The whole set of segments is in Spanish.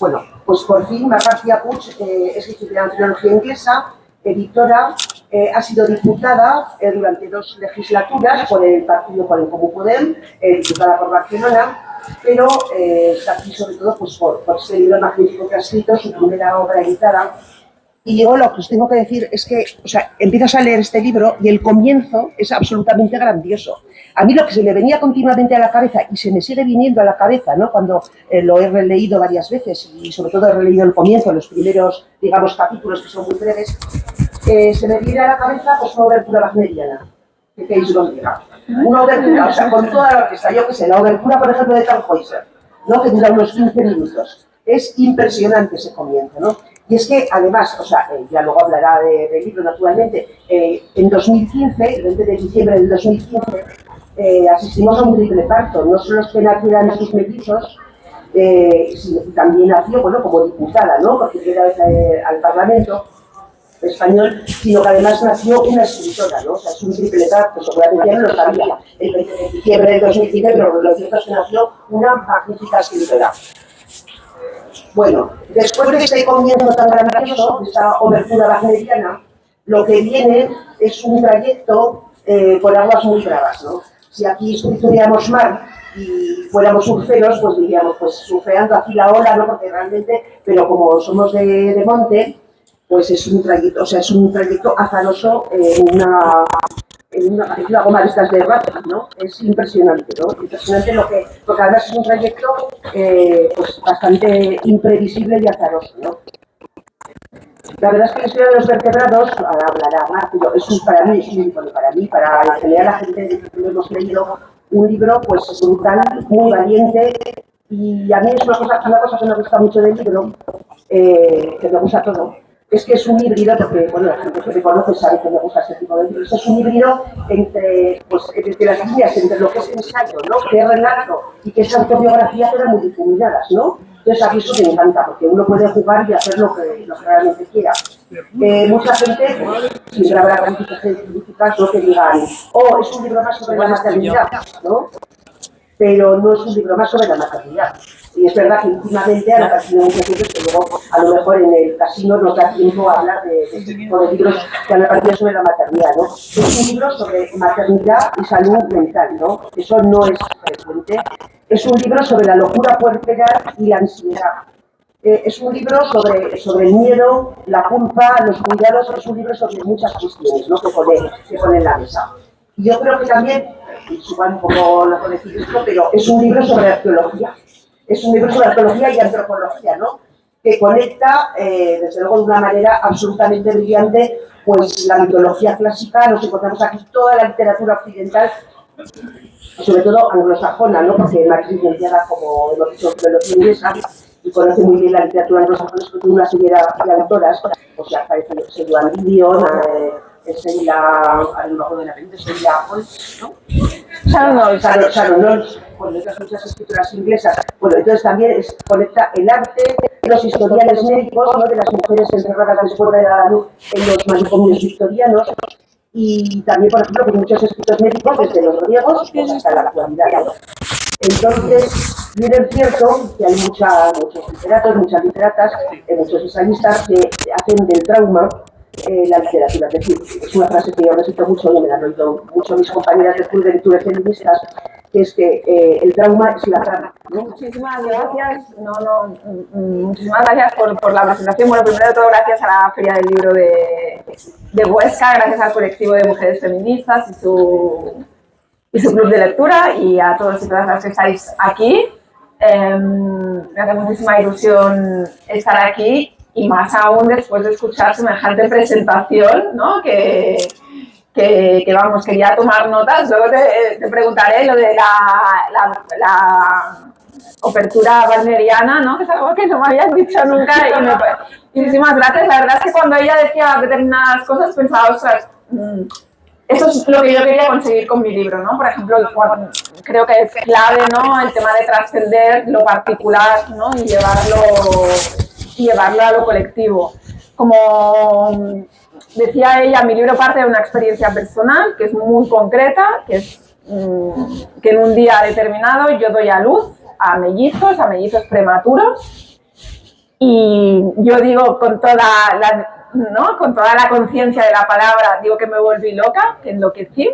Bueno, pues por fin Mar García Puig es licenciada en Filología Inglesa, editora, ha sido diputada durante 2 legislaturas por el partido, por el Comú Podem, diputada por Barcelona, pero está aquí sobre todo pues, por este libro magnífico que ha escrito, su primera obra editada. Y yo lo que os tengo que decir es que, o sea, empiezas a leer este libro y el comienzo es absolutamente grandioso. A mí lo que se me venía continuamente a la cabeza, y se me sigue viniendo a la cabeza, ¿no?, cuando lo he releído varias veces, y sobre todo he releído el comienzo, los primeros, digamos, capítulos que son muy breves, se me viene a la cabeza pues, una obertura wagneriana. ¿Qué queréis que os diga? Una obertura, o sea, con toda la orquesta, yo qué sé, la obertura, por ejemplo, de Tannhäuser, ¿no?, que dura unos 15 minutos. Es impresionante ese comienzo, ¿no? Y es que, además, o sea, ya luego hablará del libro, naturalmente, en 2015, el 20 de diciembre del 2015, asistimos a un triple parto. No solo es que nacieran sus mellizos, sino que también nació, bueno, como diputada, ¿no?, porque llega al Parlamento español, sino que además nació una escritora, ¿no? O sea, es un triple parto, seguramente ya no lo sabía, el 20 de diciembre del 2015, pero lo cierto es que nació una magnífica escritora. Bueno, después de este comienzo tan grandioso, de esta obertura wagneriana, lo que viene es un trayecto por aguas muy bravas, ¿no? Si aquí estudiamos mar y fuéramos surferos, pues diríamos, pues surfeando aquí la ola, ¿no? Porque realmente, pero como somos de monte, pues es un trayecto, o sea, es un trayecto azaroso en una goma de estas de rafting, ¿no? Es impresionante, ¿no? Impresionante porque además es un trayecto pues bastante imprevisible y azaroso, ¿no? La verdad es que la historia de los vertebrados, ahora hablará más, pero para mí es un libro, para en general la gente que hemos leído un libro pues brutal, muy valiente, y a mí es una cosa que me gusta mucho del libro, que me gusta todo. Es que es un híbrido, porque bueno, la gente que me conoce sabe que me gusta este tipo de libros, es un híbrido entre las líneas, entre lo que es ensayo, ¿no?, que es relato y que es autobiografía, quedan muy difuminadas, ¿no? Entonces a mí eso me encanta, porque uno puede jugar y hacer lo que realmente quiera. Mucha gente, siempre habrá críticas, ¿no?, que digan, oh, es un libro más sobre la maternidad, ¿no? Pero no es un libro más sobre la maternidad. Y es verdad que últimamente han aparecido muchos libros que luego a lo mejor en el casino nos da tiempo a hablar de este tipo de libros que han aparecido sobre la maternidad, ¿no? Es un libro sobre maternidad y salud mental, ¿no? Eso no es frecuente. Es un libro sobre la locura puerperal y la ansiedad. Es un libro sobre el miedo, la culpa, los cuidados. Es un libro sobre muchas cuestiones, ¿no?, que pone en la mesa. Y yo creo que también, y suban un poco lo que decir esto, pero es un libro sobre arqueología. Es un libro sobre arqueología y antropología, ¿no?, que conecta, desde luego de una manera absolutamente brillante, pues la mitología clásica. Nos encontramos aquí toda la literatura occidental, sobre todo anglosajona, ¿no?, porque Mar es licenciada, como hemos dicho, en filología inglesa, y conoce muy bien la literatura anglosajona, porque tiene una serie de autoras, pues ya aparece Joan Didion, Sheila, a lo mejor de la gente, Sheila Holmes, ¿no? Sharon Knowles, con otras muchas escritoras inglesas. Bueno, entonces también conecta el arte, los historiales médicos, ¿no?, de las mujeres encerradas después de la luz en los manicomios victorianos, y también, por ejemplo, con muchos escritos médicos desde los griegos hasta la actualidad, ¿no? Entonces, bien es cierto que hay muchos literatos, muchas literatas, muchos ensayistas que hacen del trauma la literatura. Es decir, es una frase que yo repito mucho y me la han oído mucho mis compañeras del Club de Lectura Feministas, que es que el trauma es la trama, ¿no? Muchísimas gracias, muchísimas gracias por la presentación. Bueno, primero de todo, gracias a la Feria del Libro de Huesca, gracias al colectivo de mujeres feministas y su club de lectura, y a todos y todas las que estáis aquí. Me hace muchísima ilusión estar aquí, y más aún después de escuchar semejante presentación, ¿no?, que vamos, quería tomar notas. Luego te preguntaré lo de la obertura wagneriana, ¿no?, que es algo que no me habían dicho nunca, y muchísimas gracias. La verdad es que cuando ella decía determinadas cosas pensaba, ostras, eso es lo que yo quería conseguir con mi libro, ¿no? Por ejemplo, creo que es clave, ¿no?, el tema de trascender lo particular, ¿no?, y llevarlo a lo colectivo. Como decía ella, mi libro parte de una experiencia personal que es muy concreta, que es que en un día determinado yo doy a luz a mellizos prematuros, Y yo digo con toda la conciencia de la palabra, digo que me volví loca, que enloquecí.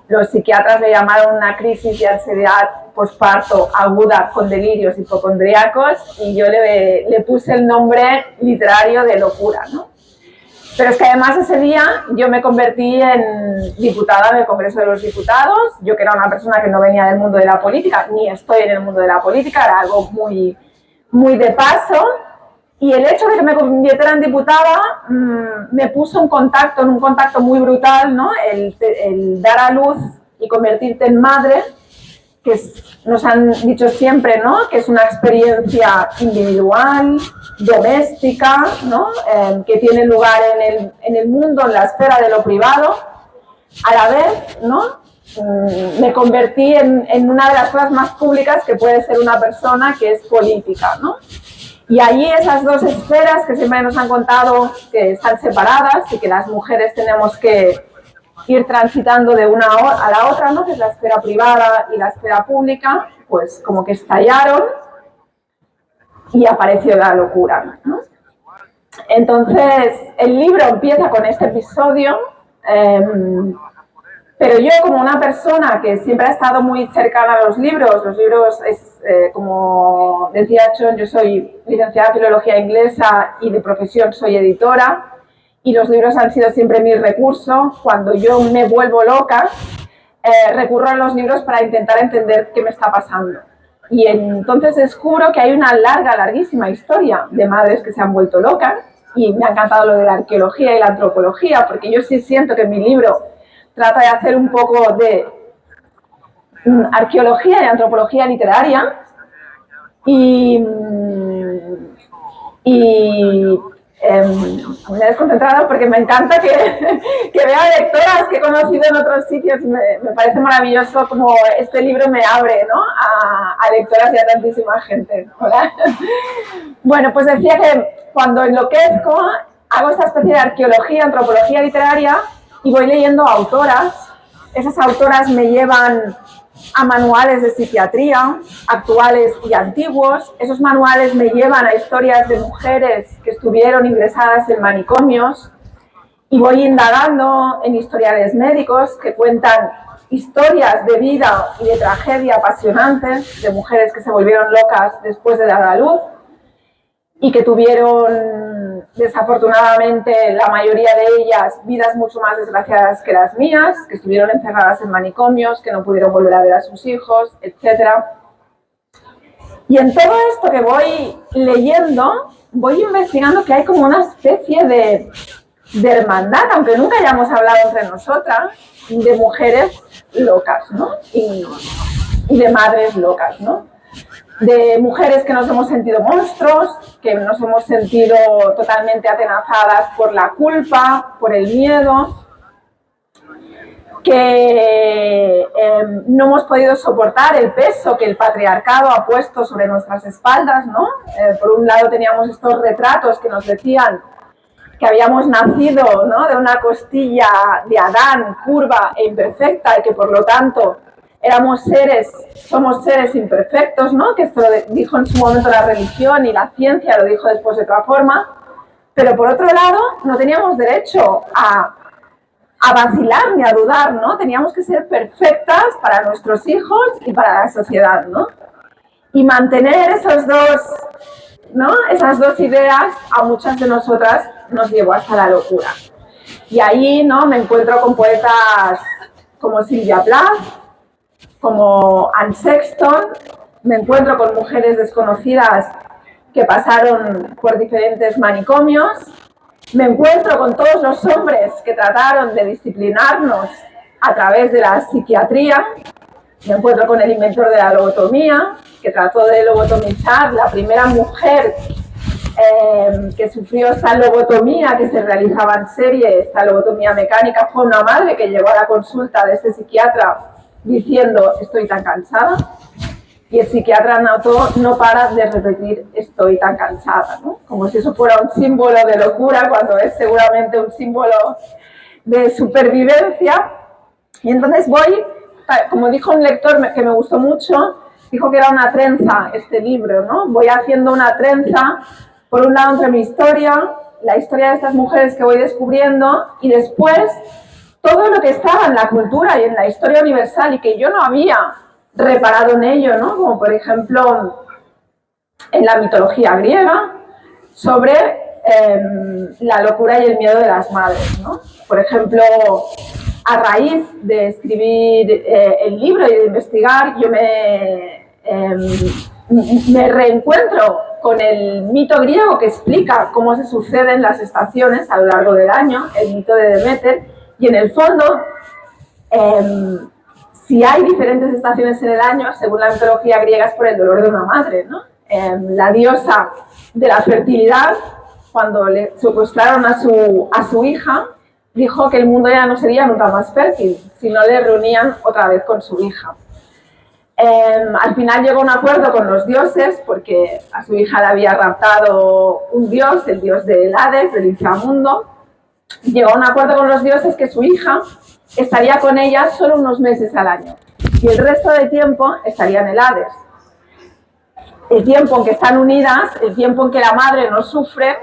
Los psiquiatras le llamaron una crisis de ansiedad posparto aguda con delirios hipocondríacos y yo le puse el nombre literario de locura, ¿no? Pero es que además ese día yo me convertí en diputada del Congreso de los Diputados, yo que era una persona que no venía del mundo de la política, ni estoy en el mundo de la política, era algo muy, muy de paso. Y el hecho de que me convirtiera en diputada me puso en un contacto muy brutal, ¿no? El dar a luz y convertirte en madre, que nos han dicho siempre, ¿no? Que es una experiencia individual, doméstica, ¿no? Que tiene lugar en el mundo, en la esfera de lo privado. A la vez, ¿no? Me convertí en una de las cosas más públicas que puede ser una persona, que es política, ¿no? Y allí esas dos esferas que siempre nos han contado que están separadas y que las mujeres tenemos que ir transitando de una a la otra, ¿no? Que es la esfera privada y la esfera pública, pues como que estallaron y apareció la locura, ¿no? Entonces, el libro empieza con este episodio, pero yo como una persona que siempre ha estado muy cercana a los libros es, como decía John, yo soy licenciada en Filología Inglesa y de profesión soy editora, y los libros han sido siempre mi recurso. Cuando yo me vuelvo loca, recurro a los libros para intentar entender qué me está pasando. Y entonces descubro que hay una larguísima historia de madres que se han vuelto locas, y me ha encantado lo de la arqueología y la antropología, porque yo sí siento que mi libro trata de hacer un poco de arqueología y antropología literaria, y me he desconcentrado porque me encanta que vea lectoras que he conocido en otros sitios. Me parece maravilloso como este libro me abre, ¿no? a lectoras y a tantísima gente. ¿Hola? Bueno, pues decía que cuando enloquezco hago esta especie de arqueología, antropología literaria y voy leyendo autoras. Esas autoras me llevan a manuales de psiquiatría, actuales y antiguos. Esos manuales me llevan a historias de mujeres que estuvieron ingresadas en manicomios y voy indagando en historiales médicos que cuentan historias de vida y de tragedia apasionantes de mujeres que se volvieron locas después de dar a luz y que tuvieron, desafortunadamente, la mayoría de ellas, vidas mucho más desgraciadas que las mías, que estuvieron encerradas en manicomios, que no pudieron volver a ver a sus hijos, etc. Y en todo esto que voy leyendo, voy investigando que hay como una especie de hermandad, aunque nunca hayamos hablado entre nosotras, de mujeres locas, ¿no? Y de madres locas, ¿no? De mujeres que nos hemos sentido monstruos, que nos hemos sentido totalmente atenazadas por la culpa, por el miedo, que no hemos podido soportar el peso que el patriarcado ha puesto sobre nuestras espaldas, ¿no? Por un lado teníamos estos retratos que nos decían que habíamos nacido, ¿no? de una costilla de Adán curva e imperfecta y que por lo tanto somos seres imperfectos, ¿no? Que esto lo dijo en su momento la religión y la ciencia lo dijo después de otra forma, pero por otro lado no teníamos derecho a vacilar ni a dudar, ¿no? Teníamos que ser perfectas para nuestros hijos y para la sociedad, ¿no? Y mantener esas dos ideas a muchas de nosotras nos llevó hasta la locura. Y ahí, ¿no? Me encuentro con poetas como Sylvia Plath, como Anne Sexton, me encuentro con mujeres desconocidas que pasaron por diferentes manicomios, me encuentro con todos los hombres que trataron de disciplinarnos a través de la psiquiatría, me encuentro con el inventor de la lobotomía, que trató de lobotomizar, la primera mujer que sufrió esta lobotomía que se realizaba en serie, esta lobotomía mecánica, fue una madre que llegó a la consulta de este psiquiatra diciendo estoy tan cansada, y el psiquiatra no para de repetir estoy tan cansada, ¿no? Como si eso fuera un símbolo de locura cuando es seguramente un símbolo de supervivencia. Y entonces voy, como dijo un lector que me gustó mucho, dijo que era una trenza este libro, ¿no? Voy haciendo una trenza Por un lado, entre mi historia, la historia de estas mujeres que voy descubriendo, y después todo lo que estaba en la cultura y en la historia universal y que yo no había reparado en ello, ¿no? Como por ejemplo en la mitología griega, sobre la locura y el miedo de las madres, ¿no? Por ejemplo, a raíz de escribir el libro y de investigar, yo me reencuentro con el mito griego que explica cómo se suceden las estaciones a lo largo del año, el mito de Deméter, y en el fondo, si hay diferentes estaciones en el año, según la mitología griega, es por el dolor de una madre, ¿no? La diosa de la fertilidad, cuando le secuestraron a su hija, dijo que el mundo ya no sería nunca más fértil si no le reunían otra vez con su hija. Al final llegó a un acuerdo con los dioses porque a su hija le había raptado un dios, el dios del Hades, del inframundo. Llegó a un acuerdo con los dioses que su hija estaría con ella solo unos meses al año y el resto del tiempo estaría en el Hades. El tiempo en que están unidas, el tiempo en que la madre no sufre,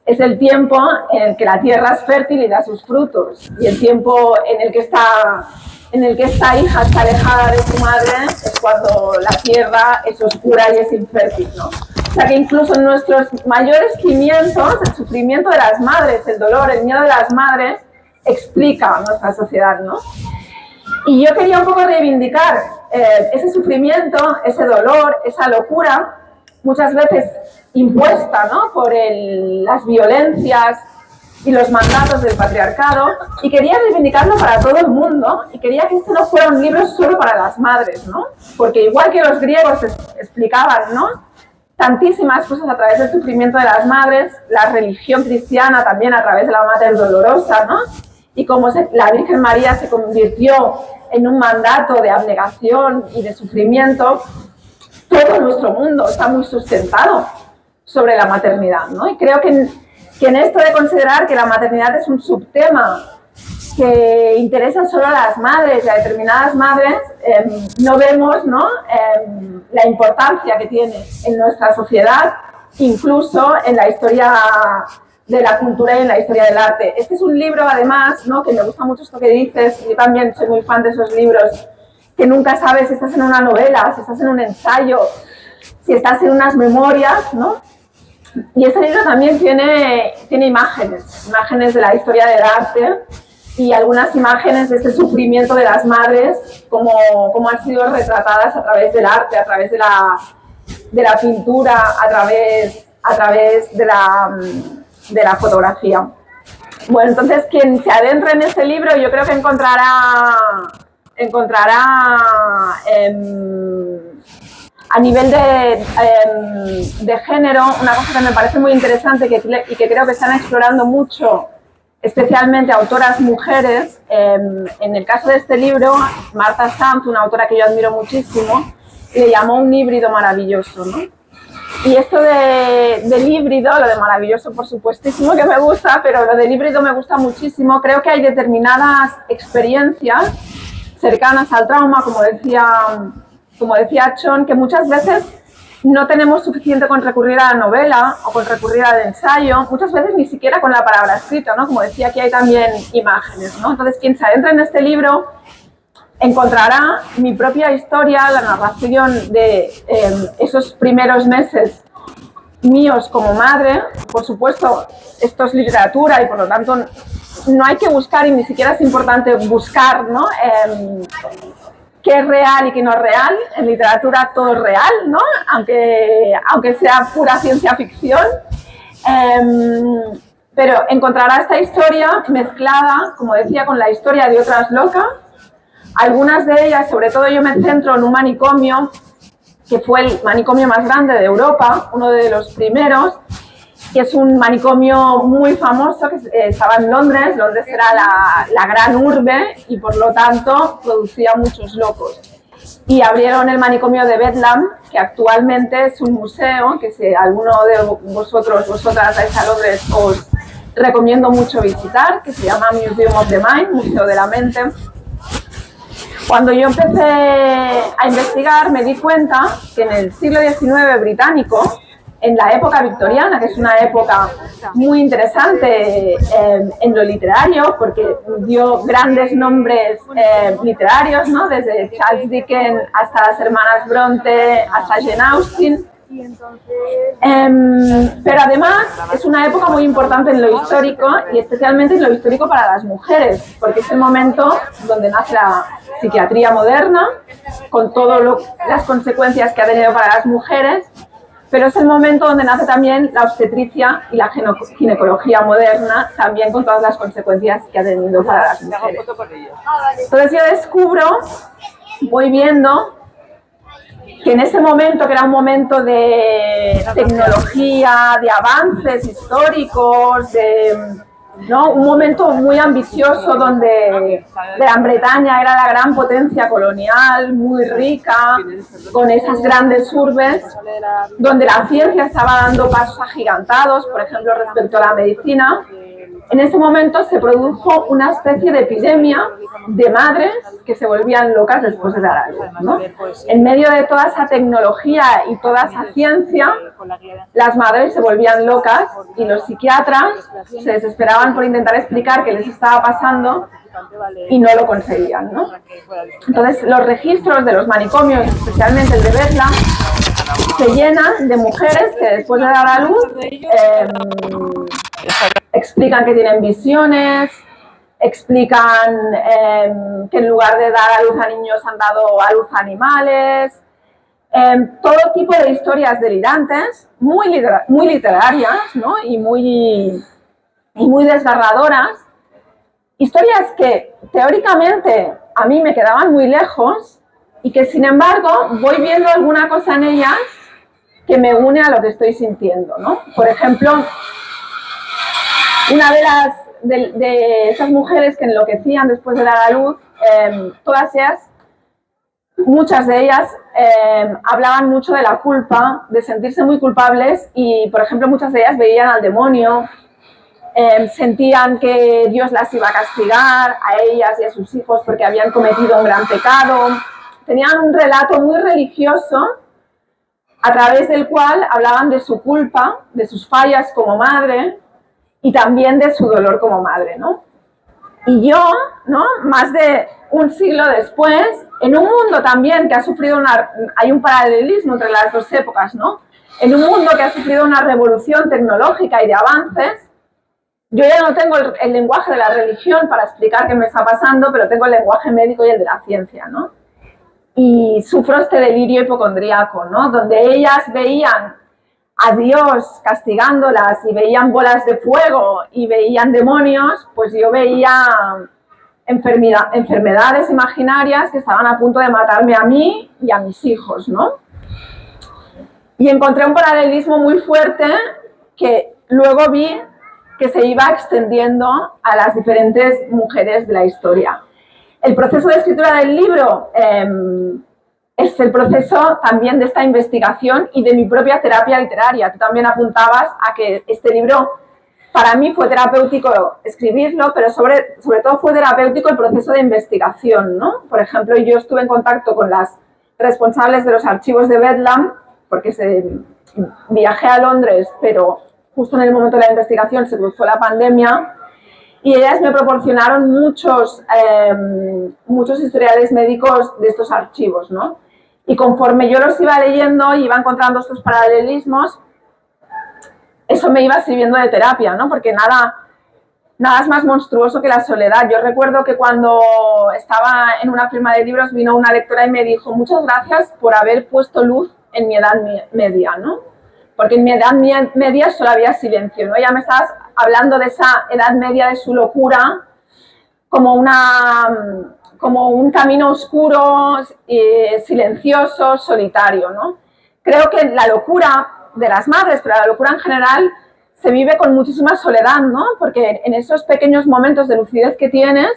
es el tiempo en el que la tierra es fértil y da sus frutos, y el tiempo en el que esta hija está alejada de su madre es cuando la tierra es oscura y es infértil, ¿no? O sea que incluso en nuestros mayores cimientos, el sufrimiento de las madres, el dolor, el miedo de las madres, explica nuestra sociedad, ¿no? Y yo quería un poco reivindicar ese sufrimiento, ese dolor, esa locura, muchas veces impuesta, ¿no? Por las violencias y los mandatos del patriarcado, y quería reivindicarlo para todo el mundo, y quería que esto no fuera un libro solo para las madres, ¿no? Porque igual que los griegos explicaban, ¿no?, tantísimas cosas a través del sufrimiento de las madres, la religión cristiana también a través de la Mater Dolorosa, ¿no?, y cómo la Virgen María se convirtió en un mandato de abnegación y de sufrimiento. Todo nuestro mundo está muy sustentado sobre la maternidad, ¿no? Y creo que en esto de considerar que la maternidad es un subtema que interesa solo a las madres y a determinadas madres, no vemos, ¿no?, la importancia que tiene en nuestra sociedad, incluso en la historia de la cultura y en la historia del arte. Este es un libro, además, ¿no?, que me gusta mucho esto que dices, yo también soy muy fan de esos libros, que nunca sabes si estás en una novela, si estás en un ensayo, si estás en unas memorias, ¿no? Y este libro también tiene imágenes de la historia del arte y algunas imágenes de este sufrimiento de las madres, como han sido retratadas a través del arte, a través de la pintura, a través de la fotografía. Bueno, entonces quien se adentre en este libro, yo creo que encontrará a nivel de género, una cosa que me parece muy interesante y que creo que están explorando mucho, especialmente autoras mujeres. En el caso de este libro, Marta Sanz, una autora que yo admiro muchísimo, le llamó un híbrido maravilloso, ¿no? Y esto del híbrido, lo de maravilloso por supuestísimo que me gusta, pero lo del híbrido me gusta muchísimo. Creo que hay determinadas experiencias cercanas al trauma, como decía Chon, que muchas veces no tenemos suficiente con recurrir a la novela o con recurrir al ensayo, muchas veces ni siquiera con la palabra escrita, ¿no? Como decía, aquí hay también imágenes, ¿no? Entonces, quien se adentra en este libro encontrará mi propia historia, la narración de esos primeros meses míos como madre. Por supuesto, esto es literatura y por lo tanto no hay que buscar, y ni siquiera es importante buscar, ¿no?, qué es real y qué no es real. En literatura todo es real, ¿no?, aunque sea pura ciencia ficción. Pero encontrará esta historia mezclada, como decía, con la historia de otras locas. Algunas de ellas, sobre todo yo me centro en un manicomio, que fue el manicomio más grande de Europa, uno de los primeros, que es un manicomio muy famoso, que estaba en Londres. Londres era la gran urbe y por lo tanto producía muchos locos. Y abrieron el manicomio de Bedlam, que actualmente es un museo, que si alguno de vosotras vais a Londres, os recomiendo mucho visitar, que se llama Museum of the Mind, Museo de la Mente. Cuando yo empecé a investigar me di cuenta que en el siglo XIX británico en la época victoriana, que es una época muy interesante en lo literario, porque dio grandes nombres literarios, ¿no? Desde Charles Dickens hasta las hermanas Bronte, hasta Jane Austen. Pero además es una época muy importante en lo histórico y especialmente en lo histórico para las mujeres, porque es el momento donde nace la psiquiatría moderna, con todas las consecuencias que ha tenido para las mujeres, pero es el momento donde nace también la obstetricia y la ginecología moderna, también con todas las consecuencias que ha tenido para las mujeres. Entonces yo descubro, voy viendo que en ese momento, que era un momento de tecnología, de avances históricos, ¿no? Un momento muy ambicioso donde Gran Bretaña era la gran potencia colonial, muy rica, con esas grandes urbes, donde la ciencia estaba dando pasos agigantados, por ejemplo, respecto a la medicina. En ese momento se produjo una especie de epidemia de madres que se volvían locas después de dar a luz, ¿no? En medio de toda esa tecnología y toda esa ciencia, las madres se volvían locas y los psiquiatras se desesperaban por intentar explicar qué les estaba pasando y no lo conseguían, ¿no? Entonces, los registros de los manicomios, especialmente el de Bedlam, se llenan de mujeres que después de dar a luz explican que tienen visiones, explican que en lugar de dar a luz a niños han dado a luz a animales, todo tipo de historias delirantes, muy literarias, ¿no? y muy desgarradoras, historias que teóricamente a mí me quedaban muy lejos y que sin embargo voy viendo alguna cosa en ellas que me une a lo que estoy sintiendo, ¿no? Por ejemplo, una de esas mujeres que enloquecían después de dar a luz, todas ellas, muchas de ellas hablaban mucho de la culpa, de sentirse muy culpables y, por ejemplo, muchas de ellas veían al demonio, sentían que Dios las iba a castigar a ellas y a sus hijos porque habían cometido un gran pecado. Tenían un relato muy religioso a través del cual hablaban de su culpa, de sus fallas como madre y también de su dolor como madre, ¿no? Y yo, ¿no? Más de un siglo después, en un mundo también que ha sufrido hay un paralelismo entre las dos épocas, ¿no? En un mundo que ha sufrido una revolución tecnológica y de avances, yo ya no tengo el lenguaje de la religión para explicar qué me está pasando, pero tengo el lenguaje médico y el de la ciencia, ¿no? Y sufro este delirio hipocondríaco, ¿no? Donde ellas veían a Dios castigándolas y veían bolas de fuego y veían demonios, pues yo veía enfermedades imaginarias que estaban a punto de matarme a mí y a mis hijos, ¿no? Y encontré un paralelismo muy fuerte que luego vi que se iba extendiendo a las diferentes mujeres de la historia. El proceso de escritura del libro es el proceso también de esta investigación y de mi propia terapia literaria. Tú también apuntabas a que este libro para mí fue terapéutico escribirlo, pero sobre todo fue terapéutico el proceso de investigación, ¿no? Por ejemplo, yo estuve en contacto con las responsables de los archivos de Bedlam, porque viajé a Londres, pero justo en el momento de la investigación se cruzó la pandemia, y ellas me proporcionaron muchos historiales médicos de estos archivos, ¿no? Y conforme yo los iba leyendo y iba encontrando estos paralelismos, eso me iba sirviendo de terapia, ¿no? Porque nada es más monstruoso que la soledad. Yo recuerdo que cuando estaba en una firma de libros vino una lectora y me dijo: muchas gracias por haber puesto luz en mi edad media, ¿no? Porque en mi edad media solo había silencio, ¿no? Ya me estabas hablando de esa edad media, de su locura, como un camino oscuro, silencioso, solitario, ¿no? Creo que la locura de las madres, pero la locura en general, se vive con muchísima soledad, ¿no? Porque en esos pequeños momentos de lucidez que tienes,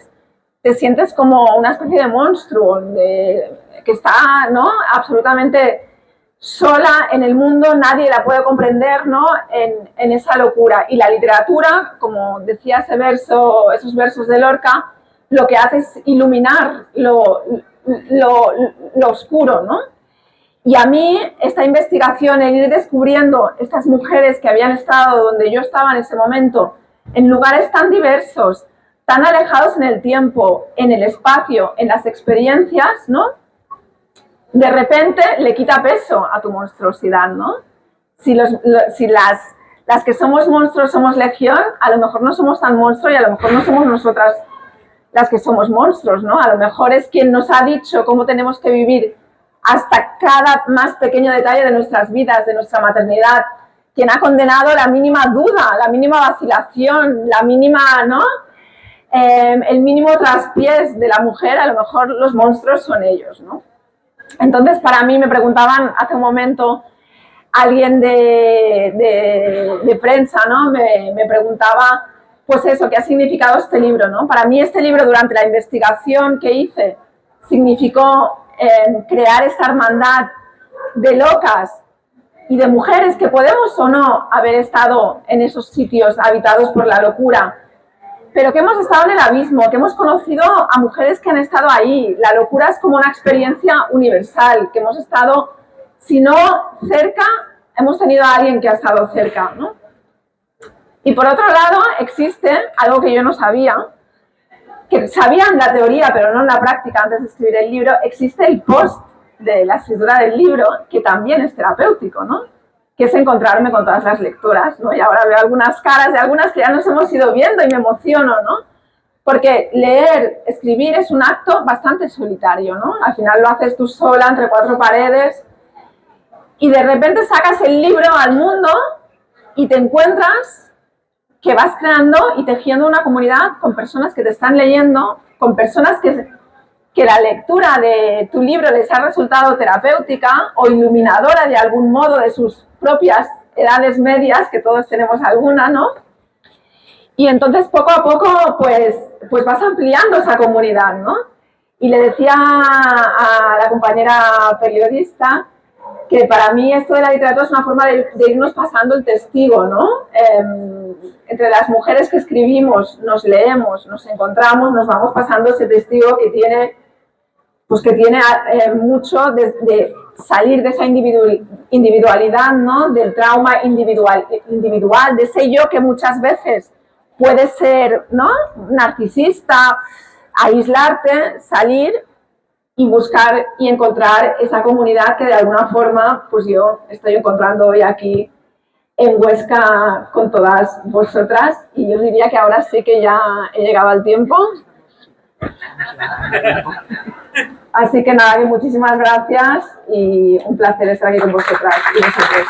te sientes como una especie de monstruo, que está, ¿no?, absolutamente sola en el mundo, nadie la puede comprender, ¿no?, en esa locura. Y la literatura, como decía esos versos de Lorca, lo que hace es iluminar lo oscuro, ¿no? Y a mí esta investigación, el ir descubriendo estas mujeres que habían estado donde yo estaba en ese momento, en lugares tan diversos, tan alejados en el tiempo, en el espacio, en las experiencias, ¿no? De repente le quita peso a tu monstruosidad, ¿no? Si las que somos monstruos somos legión, a lo mejor no somos tan monstruos y a lo mejor no somos nosotras las que somos monstruos, ¿no? A lo mejor es quien nos ha dicho cómo tenemos que vivir hasta cada más pequeño detalle de nuestras vidas, de nuestra maternidad, quien ha condenado la mínima duda, la mínima vacilación, la mínima, ¿no? El mínimo traspiés de la mujer, a lo mejor los monstruos son ellos, ¿no? Entonces, para mí, me preguntaban hace un momento, alguien de prensa, ¿no? Me preguntaba, pues eso, ¿qué ha significado este libro, ¿no? Para mí este libro, durante la investigación que hice, significó crear esta hermandad de locas y de mujeres que podemos o no haber estado en esos sitios habitados por la locura, pero que hemos estado en el abismo, que hemos conocido a mujeres que han estado ahí. La locura es como una experiencia universal, que hemos estado, si no cerca, hemos tenido a alguien que ha estado cerca, ¿no? Y por otro lado, existe algo que yo no sabía, que sabía en la teoría, pero no en la práctica antes de escribir el libro. Existe el post de la escritura del libro, que también es terapéutico, ¿no? Que es encontrarme con todas las lectoras, ¿no? Y ahora veo algunas caras de algunas que ya nos hemos ido viendo y me emociono, ¿no? Porque leer, escribir es un acto bastante solitario, ¿no? Al final lo haces tú sola, entre cuatro paredes, y de repente sacas el libro al mundo y te encuentras que vas creando y tejiendo una comunidad con personas que te están leyendo, con personas que la lectura de tu libro les ha resultado terapéutica o iluminadora de algún modo de sus propias edades medias, que todos tenemos alguna, ¿no? Y entonces poco a poco pues vas ampliando esa comunidad, ¿no? Y le decía a la compañera periodista que para mí esto de la literatura es una forma de irnos pasando el testigo, ¿no? Entre las mujeres que escribimos, nos leemos, nos encontramos, nos vamos pasando ese testigo que tiene mucho de salir de esa individualidad, ¿no? Del trauma individual, de ese yo que muchas veces puede ser, ¿no? Narcisista, aislarte, salir y buscar y encontrar esa comunidad que de alguna forma pues yo estoy encontrando hoy aquí en Huesca con todas vosotras, y yo diría que ahora sí que ya he llegado al tiempo. Así que nada, que muchísimas gracias y un placer estar aquí con vosotras y vosotros.